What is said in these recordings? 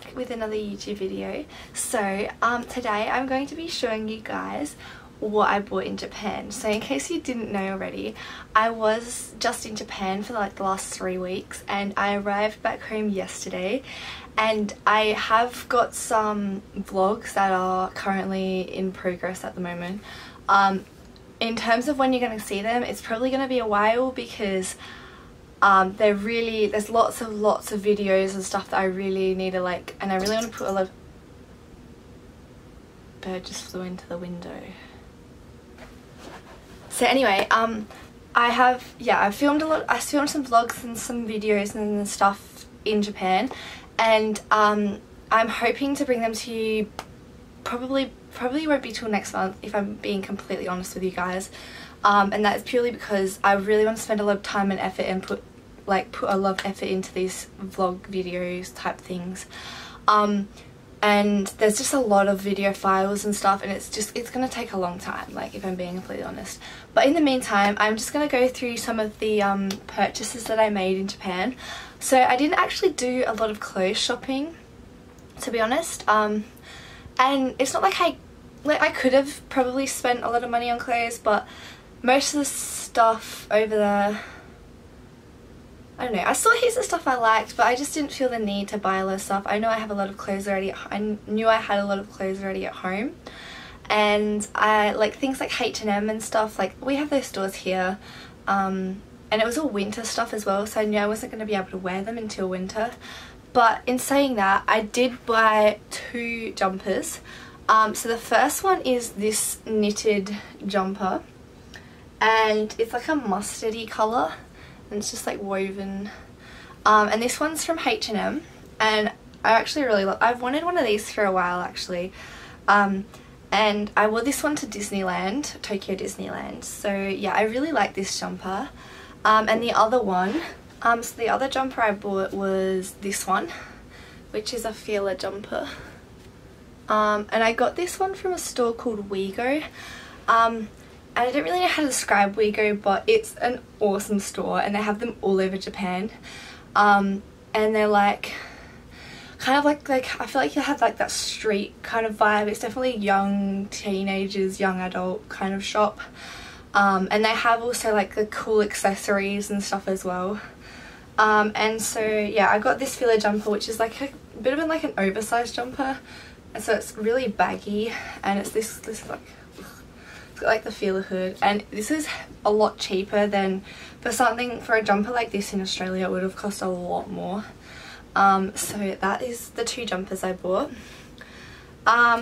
back with another YouTube video. So today I'm going to be showing you guys what I bought in Japan. So in case you didn't know already, I was just in Japan for like the last 3 weeks and I arrived back home yesterday, and I have got some vlogs that are currently in progress at the moment. In terms of when you're going to see them, it's probably going to be a while because there's lots of videos and stuff that I really need to like, and I really want to put a lot of... Bird just flew into the window. So anyway, I've filmed some vlogs and some videos and stuff in Japan, and I'm hoping to bring them to you. Probably won't be till next month, if I'm being completely honest with you guys, and that is purely because I really want to spend a lot of time and effort and put a lot of effort into these vlog videos type things, and there's just a lot of video files and stuff, and it's gonna take a long time, like, if I'm being completely honest. But in the meantime, I'm just gonna go through some of the purchases that I made in Japan. So I didn't actually do a lot of clothes shopping, to be honest, and it's not like I could have probably spent a lot of money on clothes, but most of the stuff over there, I don't know, I saw heaps of stuff I liked, but I just didn't feel the need to buy a lot of stuff. I know I have a lot of clothes already. I knew I had a lot of clothes already at home, and I like things like H&M and stuff. Like, we have those stores here, and it was all winter stuff as well, so I knew I wasn't going to be able to wear them until winter. But in saying that, I did buy 2 jumpers. So the first one is this knitted jumper, and it's like a mustardy colour, and it's just like woven, and this one's from H&M, and I actually really love... I've wanted one of these for a while actually, and I wore this one to Disneyland, Tokyo Disneyland. So yeah, I really like this jumper. And the other one, so the other jumper I bought was this one, which is a feeler jumper, and I got this one from a store called Wego. I don't really know how to describe Wego, but it's an awesome store, and they have them all over Japan, and they're like kind of like I feel like you have like that street kind of vibe. It's definitely young teenagers, young adult kind of shop, and they have also like the cool accessories and stuff as well, and so yeah, I got this feeler jumper, which is like a bit of like an oversized jumper, and so it's really baggy, and it's this like... It's got like the feeler hood, and this is a lot cheaper than for a jumper like this in Australia. It would have cost a lot more. So that is the 2 jumpers I bought. Other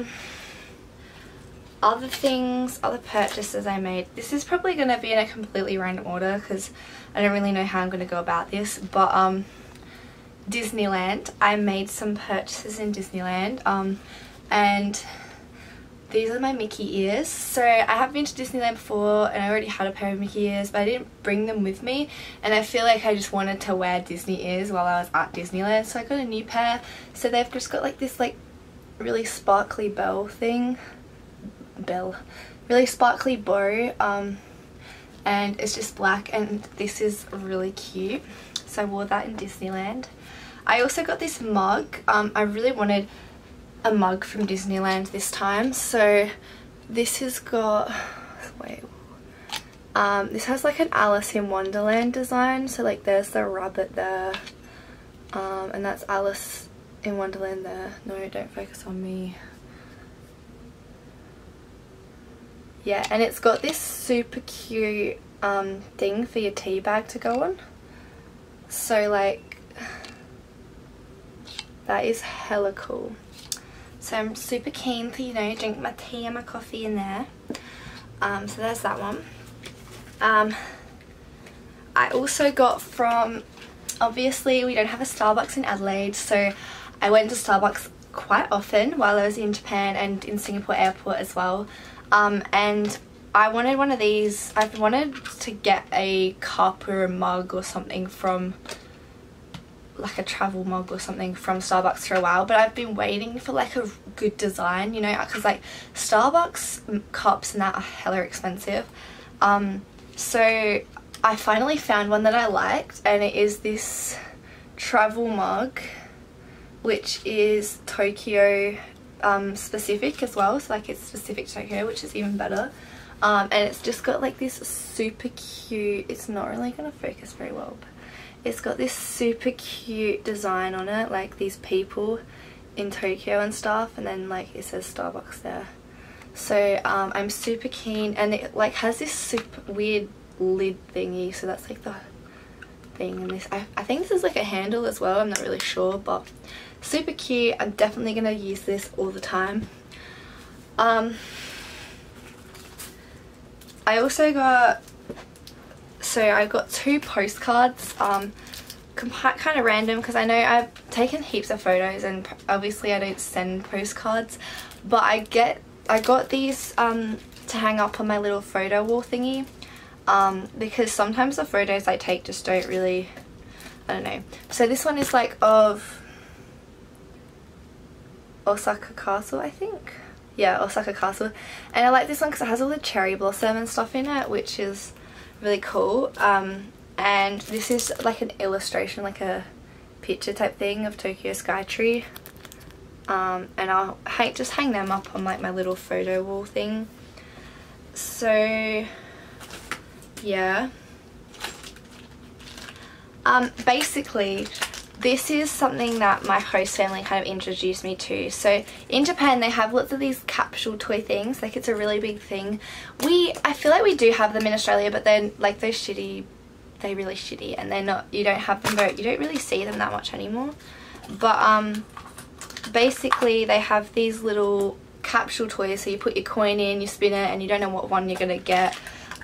purchases I made. This is probably going to be in a completely random order because I don't really know how I'm going to go about this. But Disneyland. I made some purchases in Disneyland, and these are my Mickey ears. So I have been to Disneyland before, and I already had a pair of Mickey ears, but I didn't bring them with me, and I feel like I just wanted to wear Disney ears while I was at Disneyland, so I got a new pair. So they've just got like this like really sparkly really sparkly bow, and it's just black, and this is really cute, so I wore that in Disneyland. I also got this mug. I really wanted a mug from Disneyland this time, so this has got, this has like an Alice in Wonderland design, so like there's the rabbit there, and that's Alice in Wonderland there. No, don't focus on me. Yeah, and it's got this super cute thing for your tea bag to go on, so like that is hella cool. So I'm super keen to, you know, drink my tea and my coffee in there. So there's that one. I also got from, obviously we don't have a Starbucks in Adelaide, so I went to Starbucks quite often while I was in Japan and in Singapore airport as well. And I wanted one of these. I've wanted to get a cup or a mug or something from, like a travel mug or something from Starbucks for a while, but I've been waiting for like a good design, you know, because like Starbucks cups and that are hella expensive. So I finally found one that I liked, and it is this travel mug, which is Tokyo specific as well, so like it's specific to Tokyo, which is even better. And it's just got like this super cute, it's not really going to focus very well, but it's got this super cute design on it, like these people in Tokyo and stuff, and then like it says Starbucks there. So I'm super keen, and it like has this super weird lid thingy, so that's like the thing. And this, I think this is like a handle as well, I'm not really sure, but super cute. I'm definitely going to use this all the time. I also got, so I got 2 postcards, kind of random because I know I've taken heaps of photos and obviously I don't send postcards, but I got these to hang up on my little photo wall thingy, because sometimes the photos I take just don't really, I don't know. So this one is like of Osaka Castle, I think. Yeah, Osaka Castle. And I like this one because it has all the cherry blossom and stuff in it, which is really cool. And this is like an illustration, like a picture type thing of Tokyo Skytree. And I'll just hang them up on like my little photo wall thing. So yeah. Basically, this is something that my host family kind of introduced me to. So in Japan they have lots of these capsule toy things, like it's a really big thing. I feel like we do have them in Australia, but they're like they're really shitty, and they're not, you don't have them you don't really see them that much anymore. But basically they have these little capsule toys, so you put your coin in, you spin it, and you don't know what one you're gonna get.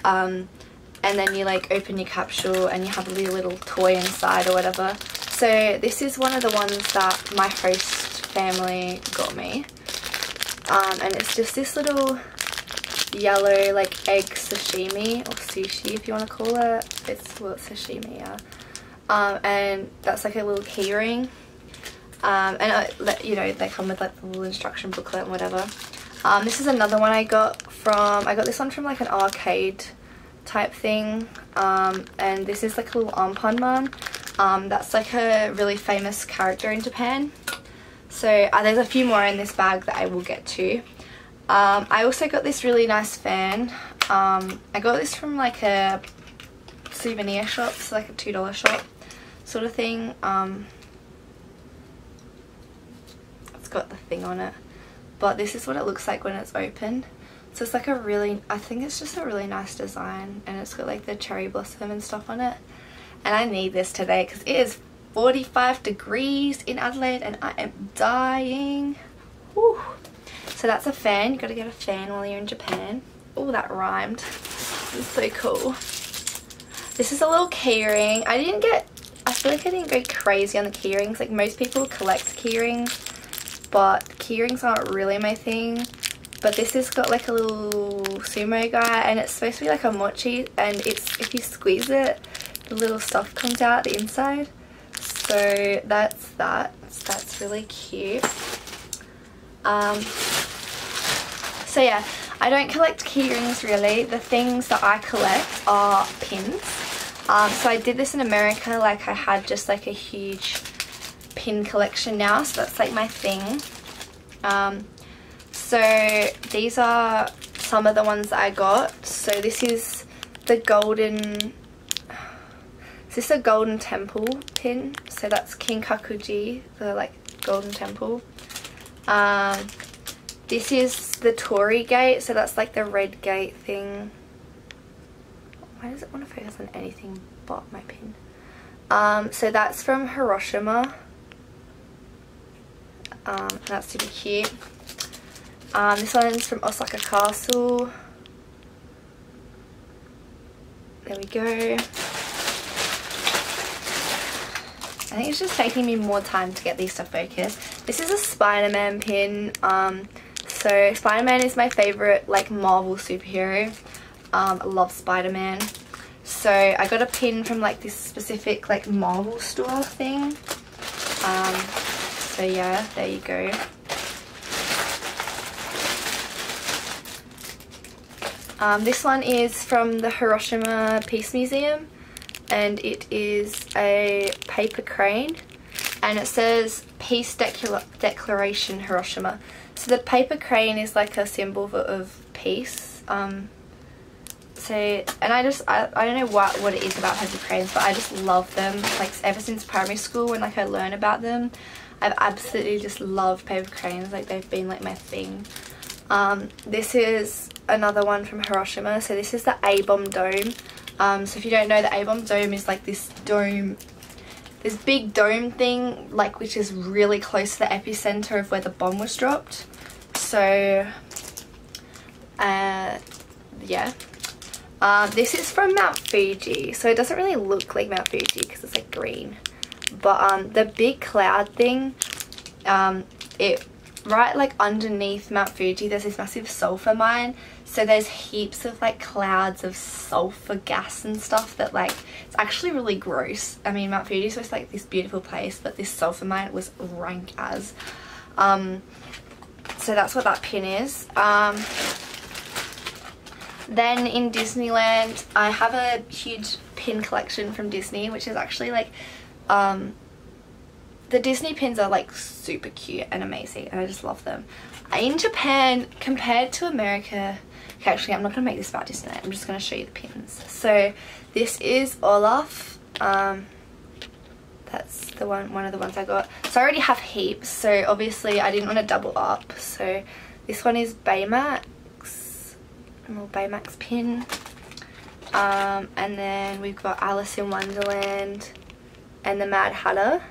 And then you like open your capsule and you have a little toy inside or whatever. So this is one of the ones that my host family got me, and it's just this little yellow like egg sashimi, or sushi if you want to call it. It's, well, it's sashimi, yeah. And that's like a little key ring, and you know, they come with like the little instruction booklet and whatever. This is another one I got this one from like an arcade type thing, and this is like a little Anpanman. That's like a really famous character in Japan. So there's a few more in this bag that I will get to. I also got this really nice fan. I got this from like a souvenir shop, so like a $2 shop sort of thing. It's got the thing on it, but this is what it looks like when it's open. So it's like I think it's just a really nice design, and it's got like the cherry blossom and stuff on it. And I need this today because it is 45 degrees in Adelaide and I am dying. Whew. So that's a fan. You got to get a fan while you're in Japan. Oh, that rhymed. This is so cool. This is a little keyring. I feel like I didn't go crazy on the keyrings. Like most people collect keyrings, but keyrings aren't really my thing. But this has got like a little sumo guy, and it's supposed to be like a mochi, and it's, if you squeeze it, the little stuff comes out the inside. So that's that. That's really cute. So yeah, I don't collect key rings really. The things that I collect are pins. So I did this in America, like I had just like a huge pin collection now, so that's like my thing. So these are some of the ones that I got. So this is the golden, is this a golden temple pin? So that's Kinkakuji, the like golden temple. This is the Torii gate, so that's like the red gate thing. Why does it want to focus on anything but my pin? So that's from Hiroshima. That's super cute. This one's from Osaka Castle. There we go. I think it's just taking me more time to get these to focus. This is a Spider-Man pin. So Spider-Man is my favorite like Marvel superhero. I love Spider-Man. So I got a pin from like this specific like Marvel store thing. So yeah, there you go. This one is from the Hiroshima Peace Museum, and it is a paper crane, and it says Peace Declaration Hiroshima. So the paper crane is like a symbol of peace. So, and I don't know what it is about paper cranes, but I just love them. Like ever since primary school, when like I learn about them, I've absolutely just loved paper cranes. Like they've been like my thing. This is another one from Hiroshima. So this is the A-bomb dome. So if you don't know, the A-bomb dome is like this dome, this big dome thing, like which is really close to the epicenter of where the bomb was dropped. So yeah. This is from Mount Fuji, so it doesn't really look like Mount Fuji because it's like green, but the big cloud thing, it right like underneath Mount Fuji there's this massive sulfur mine, so there's heaps of like clouds of sulfur gas and stuff that like it's actually really gross. I mean, Mount Fuji was like this beautiful place, but this sulfur mine was rank as. So that's what that pin is. Then in Disneyland, I have a huge pin collection from Disney, which is actually like, the Disney pins are like super cute and amazing, and I just love them. In Japan, compared to America, okay, actually I'm not going to make this about Disneyland, I'm just going to show you the pins. So this is Olaf, that's the one of the ones I got. So I already have heaps, so obviously I didn't want to double up. So this one is Baymax. Little Baymax pin, and then we've got Alice in Wonderland and the Mad Hatter,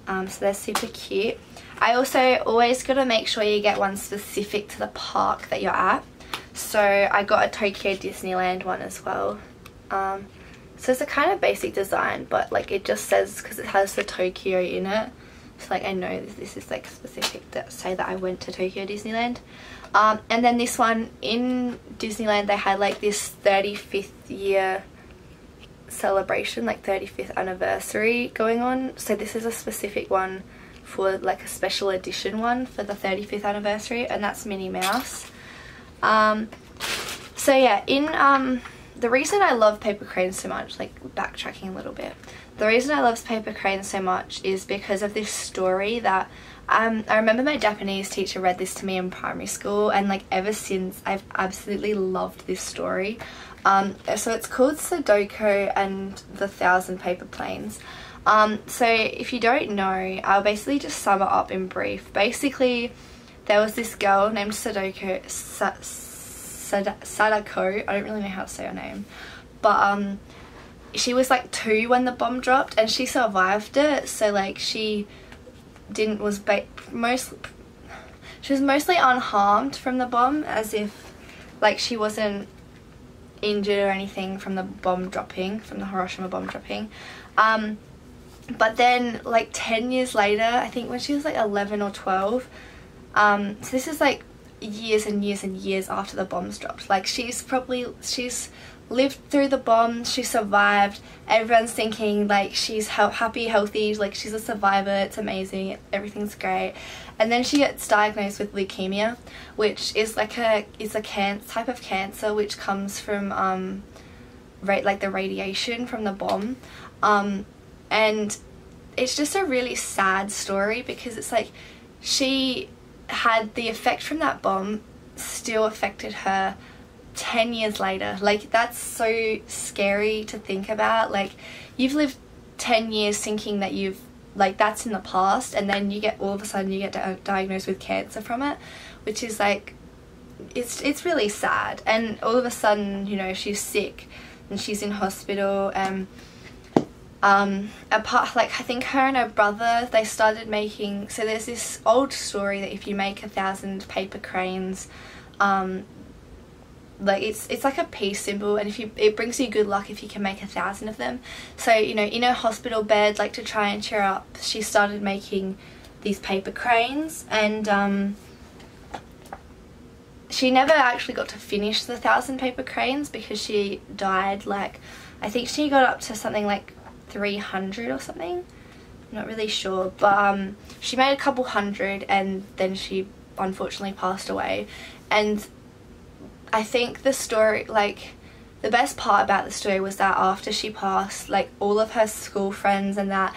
so they're super cute. I also always got to make sure you get one specific to the park that you're at, so I got a Tokyo Disneyland one as well. So it's a kind of basic design, but like it just says, because it has the Tokyo in it, so like I know this is like specific to say that I went to Tokyo Disneyland. And then this one, in Disneyland they had like this 35th year celebration, like 35th anniversary going on. So this is a specific one for like a special edition one for the 35th anniversary, and that's Minnie Mouse. So yeah, in the reason I love paper cranes so much, like backtracking a little bit, the reason I love paper cranes so much is because of this story that I remember my Japanese teacher read this to me in primary school, and like ever since I've absolutely loved this story. So it's called Sadoko and the 1,000 Paper Planes. So if you don't know, I'll basically just sum it up in brief. Basically, there was this girl named Sadako, I don't really know how to say her name, but she was like 2 when the bomb dropped, and she survived it. So like she was mostly unharmed from the bomb, as if like she wasn't injured or anything from the bomb dropping, from the Hiroshima bomb dropping. But then like 10 years later, I think when she was like 11 or 12, so this is like years and years and years after the bombs dropped, like she's lived through the bomb, she survived, everyone's thinking like she's happy, healthy, like she's a survivor, it's amazing, everything's great. And then she gets diagnosed with leukemia, which is like a type of cancer which comes from like the radiation from the bomb. And it's just a really sad story, because it's like she had the effect from that bomb still affected her 10 years later. Like that's so scary to think about. Like you've lived 10 years thinking that you've, like that's in the past, and then you get, all of a sudden you get diagnosed with cancer from it, which is like, it's really sad. And all of a sudden, you know, she's sick and she's in hospital, and apart, like I think her and her brother, they started making, so there's this old story that if you make 1,000 paper cranes, like it's like a peace symbol, and it brings you good luck if you can make 1,000 of them. So, you know, in her hospital bed, like to try and cheer up, she started making these paper cranes, and she never actually got to finish the 1,000 paper cranes because she died. Like I think she got up to something like 300 or something, I'm not really sure, but she made a couple hundred, and then she unfortunately passed away. And I think the story, like the best part about the story was that after she passed, like all of her school friends and that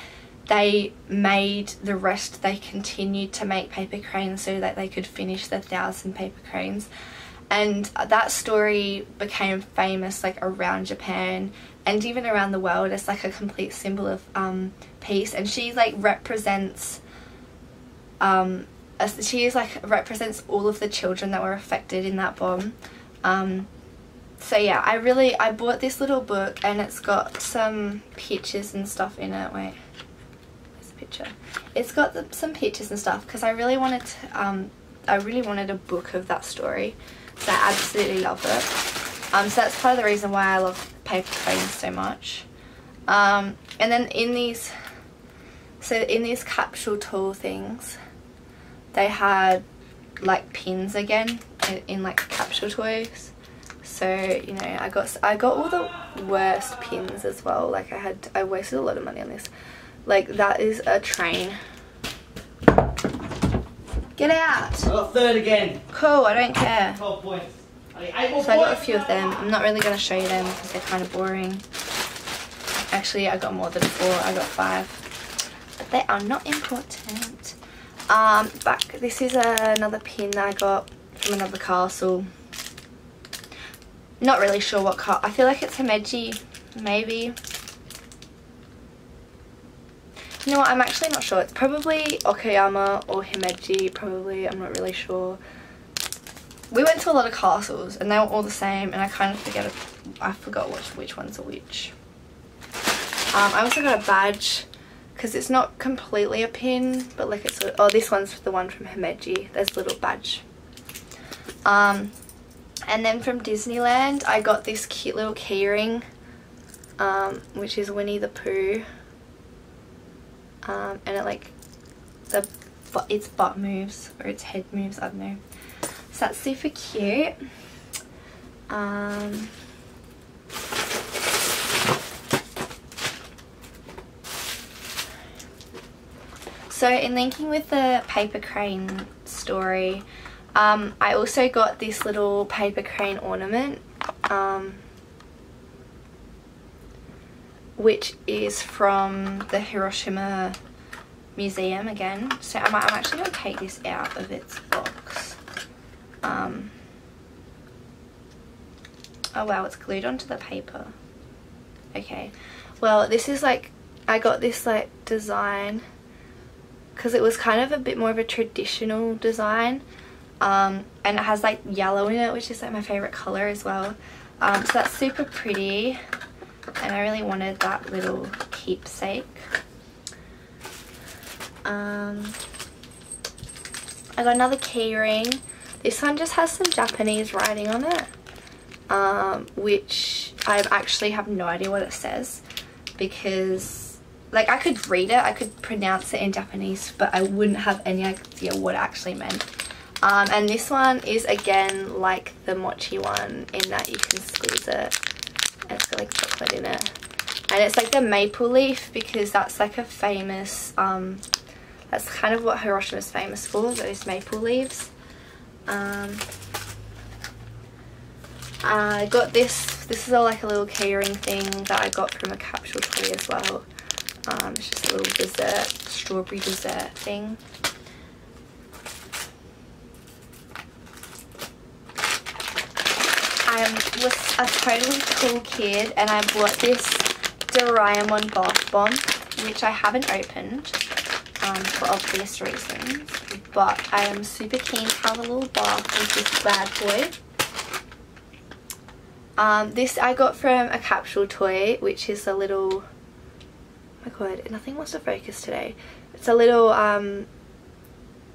they made the rest, they continued to make paper cranes so that they could finish the 1,000 paper cranes. And that story became famous like around Japan and even around the world as like a complete symbol of peace. And she like represents represents all of the children that were affected in that bomb. So yeah, I bought this little book, and it's got some pictures and stuff in it. Wait, there's a picture. It's got some pictures and stuff because I really wanted a book of that story. So I absolutely love it. So that's part of the reason why I love paper cranes so much. And then in these capsule tool things, they had like pins again in like capsule toys. So, you know, I got all the worst pins as well. Like I wasted a lot of money on this. Like that is a train. Get out! I got third again. Cool, I don't care. 12 points. So I got a few of them. I'm not really going to show you them because they're kind of boring. Actually, I got more than 4. I got 5. But they are not important. This is another pin that I got from another castle. Not really sure what car. I feel like it's Himeji, maybe. You know what, I'm actually not sure. It's probably Okayama or Himeji, probably. I'm not really sure. We went to a lot of castles and they were all the same, and I kind of forgot which ones are which. I also got a badge because it's not completely a pin, but like it's oh, this one's the one from Himeji. There's a little badge. And then from Disneyland, I got this cute little keyring, which is Winnie the Pooh. And it like its butt moves or its head moves, I don't know. So that's super cute. So in linking with the paper crane story, I also got this little paper crane ornament, which is from the Hiroshima Museum again. So I'm actually going to take this out of its box. Oh wow, it's glued onto the paper. Okay, well this is like, I got this like design because it was kind of a bit more of a traditional design, and it has like yellow in it, which is like my favourite colour as well. So that's super pretty, and I really wanted that little keepsake. I got another key ring. This one just has some Japanese writing on it, which I actually have no idea what it says, because like I could read it, I could pronounce it in Japanese, but I wouldn't have any idea what it actually meant. And this one is again like the mochi one in that you can squeeze it and it's got like chocolate in it, and it's like the maple leaf because that's like a famous that's kind of what Hiroshima is famous for, those maple leaves. I got this is all like a little keyring thing that I got from a capsule toy as well. It's just a little dessert, strawberry dessert thing. I was a totally cool kid and I bought this Doraemon bath bomb, which I haven't opened for obvious reasons, but I am super keen to have a little bath with this bad boy. This I got from a capsule toy, which is a little, oh my god, nothing wants to focus today. It's a little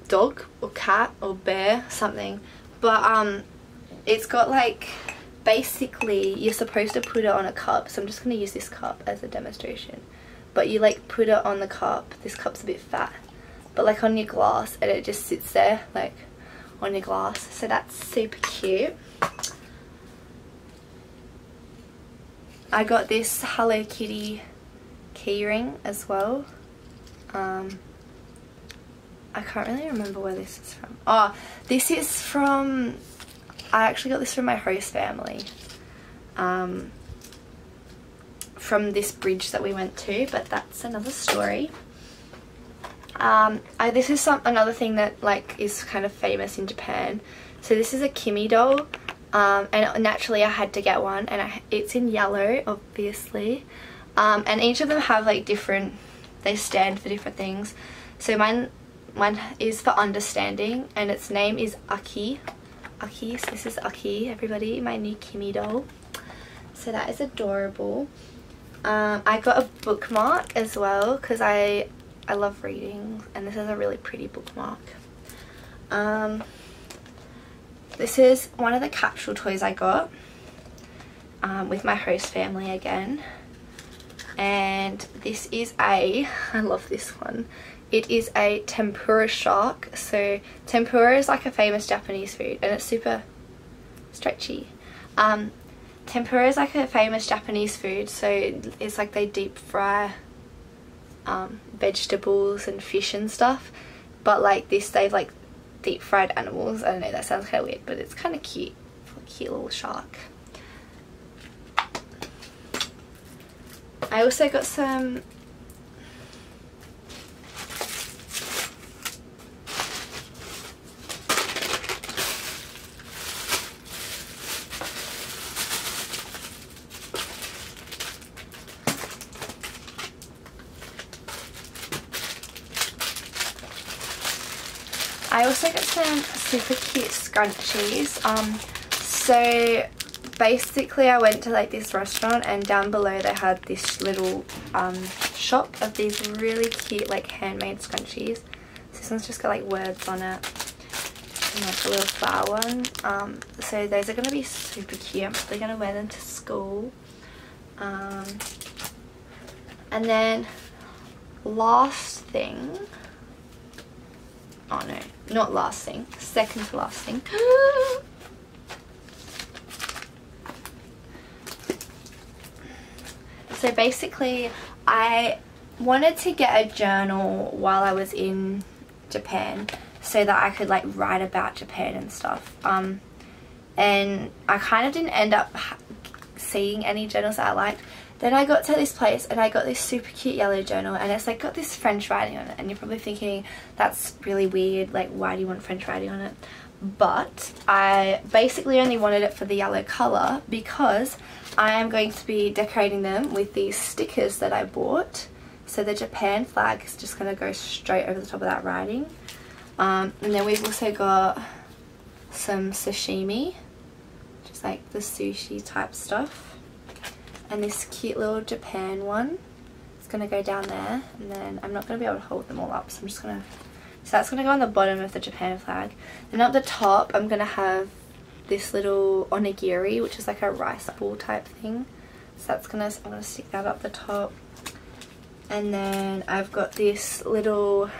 dog or cat or bear, something, but it's got like, basically you're supposed to put it on a cup, so I'm just going to use this cup as a demonstration. But you like put it on the cup, this cup's a bit fat, but like on your glass, and it just sits there like on your glass, so that's super cute. I got this Hello Kitty keyring as well. I can't really remember where this is from. Oh, this is from, I actually got this from my host family. From this bridge that we went to, but that's another story. This is another thing that like is kind of famous in Japan. So this is a Kimi doll, and naturally I had to get one, and it's in yellow, obviously. And each of them have like different, they stand for different things. So mine is for understanding, and its name is Aki. Aki, so this is Aki, everybody, my new Kimi doll. So that is adorable. I got a bookmark as well because I love reading, and this is a really pretty bookmark. This is one of the capsule toys I got with my host family again. And this is I love this one. It is a tempura shark. So tempura is like a famous Japanese food, and it's super stretchy. Tempura is like a famous Japanese food, so it's like they deep fry vegetables and fish and stuff, but like this they've like deep fried animals. I don't know, that sounds kind of weird, but it's kind of cute. It's a cute little shark. I also got some super cute scrunchies. So basically I went to like this restaurant, and down below they had this little shop of these really cute like handmade scrunchies. So this one's just got like words on it, and like a little flower one. So those are going to be super cute. I'm probably going to wear them to school. And then last thing, oh no, not last thing, second to last thing. So basically I wanted to get a journal while I was in Japan so that I could like write about Japan and stuff. And I kind of didn't end up seeing any journals that I liked. Then I got to this place and I got this super cute yellow journal, and it's like got this French writing on it, and you're probably thinking that's really weird, like why do you want French writing on it? But I basically only wanted it for the yellow colour because I am going to be decorating them with these stickers that I bought. So the Japan flag is just going to go straight over the top of that writing. And then we've also got some sashimi, just like the sushi type stuff. And this cute little Japan one is going to go down there, and then I'm not going to be able to hold them all up, so I'm just going to, so that's going to go on the bottom of the Japan flag. And up the top I'm going to have this little onigiri, which is like a rice ball type thing. So that's I'm going to stick that up the top. And then I've got this little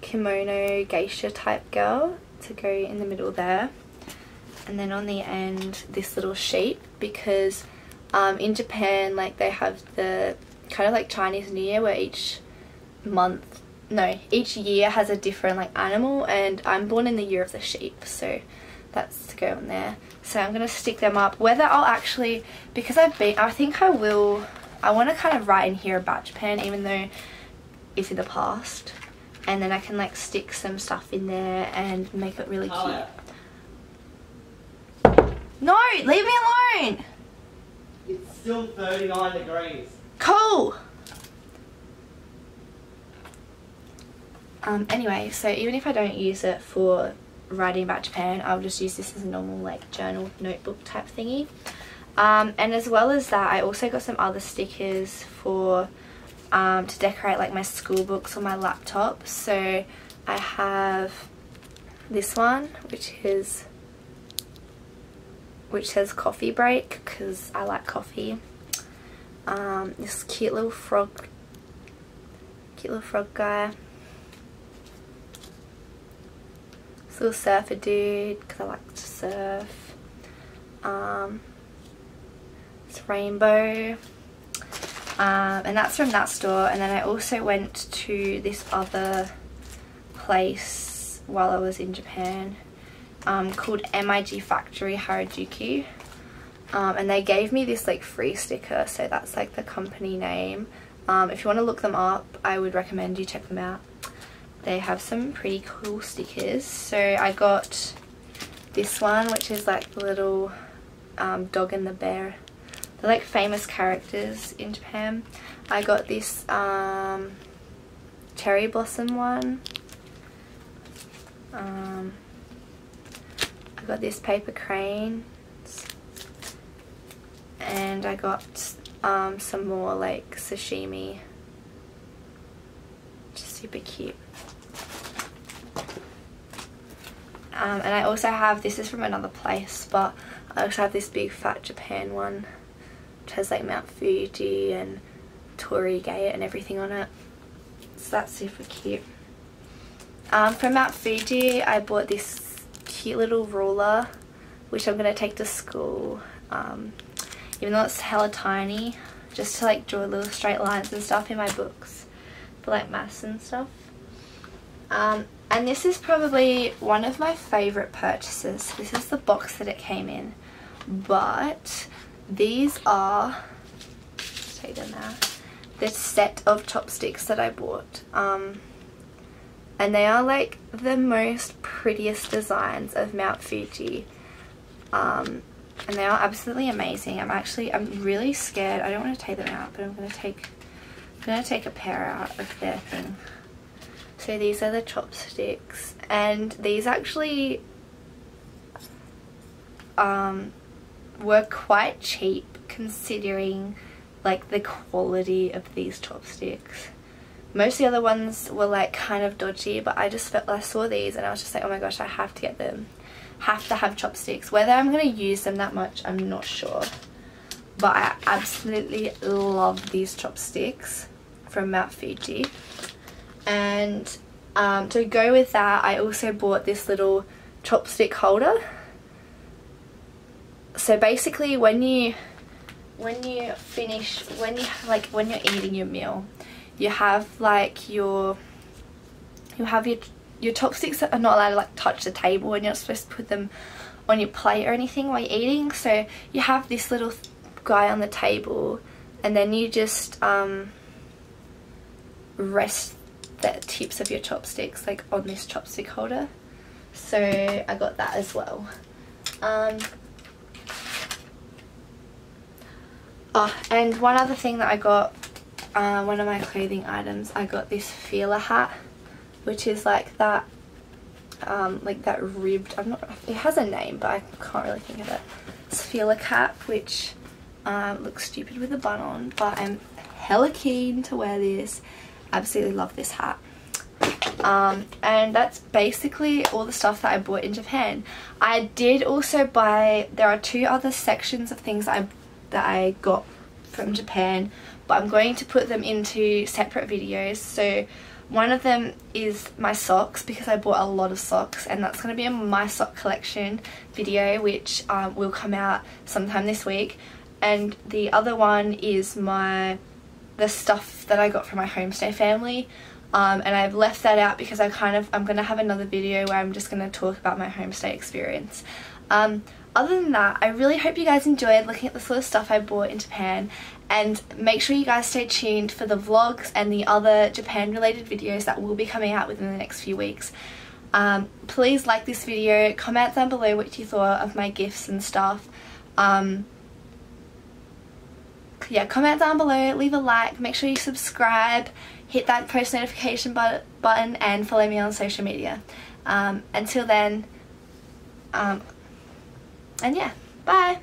kimono geisha type girl to go in the middle there. And then on the end this little sheep, because in Japan like they have the kind of like Chinese New Year where each year has a different like animal, and I'm born in the year of the sheep, so that's to go on there. So I'm going to stick them up. Whether I'll actually, because I think I will, I want to kind of write in here about Japan even though it's in the past, and then I can like stick some stuff in there and make it really cute. No, leave me alone! It's still 39 degrees. Cool! Anyway, so even if I don't use it for writing about Japan, I'll just use this as a normal like journal notebook type thingy. And as well as that, I also got some other stickers for to decorate like my school books on my laptop. So I have this one which says coffee break because I like coffee. This cute little frog guy. This little surfer dude because I like to surf. It's rainbow. And that's from that store. And then I also went to this other place while I was in Japan called MIG Factory Harajuku. And they gave me this like free sticker, so that's like the company name. If you want to look them up, I would recommend you check them out. they have some pretty cool stickers. So I got this one, which is like the little dog and the bear. They're like famous characters in Japan. I got this cherry blossom one. I got this paper cranes, and I got some more like sashimi. Just super cute. And I also have, this is from another place, but I also have this big fat Japan one, which has like Mount Fuji and Torii Gate and everything on it. So that's super cute. From Mount Fuji, I bought this cute little ruler, which I'm going to take to school. Even though it's hella tiny, just to like draw little straight lines and stuff in my books for like maths and stuff. And this is probably one of my favourite purchases. This is the box that it came in. But these are, let's take them out, the set of chopsticks that I bought. And they are like the most prettiest designs of Mount Fuji. And they are absolutely amazing. I'm really scared. I don't want to take them out, but I'm gonna take a pair out of their thing. So these are the chopsticks, and these actually were quite cheap considering like the quality of these chopsticks. Most of the other ones were like kind of dodgy, but I saw these and I was just like, oh my gosh, I have to get them. Have to have chopsticks. Whether I'm going to use them that much, I'm not sure. But I absolutely love these chopsticks from Mount Fuji. And to go with that, I also bought this little chopstick holder. So basically when you're eating your meal, you have like your chopsticks are not allowed to like touch the table, and you're not supposed to put them on your plate or anything while you're eating. So you have this little guy on the table, and then you just rest the tips of your chopsticks like on this chopstick holder. So I got that as well. Oh, and one other thing that I got, one of my clothing items, I got this feeler hat, which is like that ribbed, it has a name but I can't really think of it. It's feeler cap, which looks stupid with a bun on, but I'm hella keen to wear this. Absolutely love this hat. And that's basically all the stuff that I bought in Japan. I did also buy, there are two other sections of things that I got from Japan, but I'm going to put them into separate videos. So one of them is my socks, because I bought a lot of socks, and that's going to be a my sock collection video, which will come out sometime this week. And the other one is the stuff that I got from my homestay family, and I've left that out because I'm going to have another video where I'm just going to talk about my homestay experience. Other than that, I really hope you guys enjoyed looking at the sort of stuff I bought in Japan, and make sure you guys stay tuned for the vlogs and the other Japan related videos that will be coming out within the next few weeks. Please like this video, comment down below what you thought of my gifts and stuff. Yeah, comment down below, leave a like, make sure you subscribe, hit that post notification button, and follow me on social media. Until then, and yeah, bye!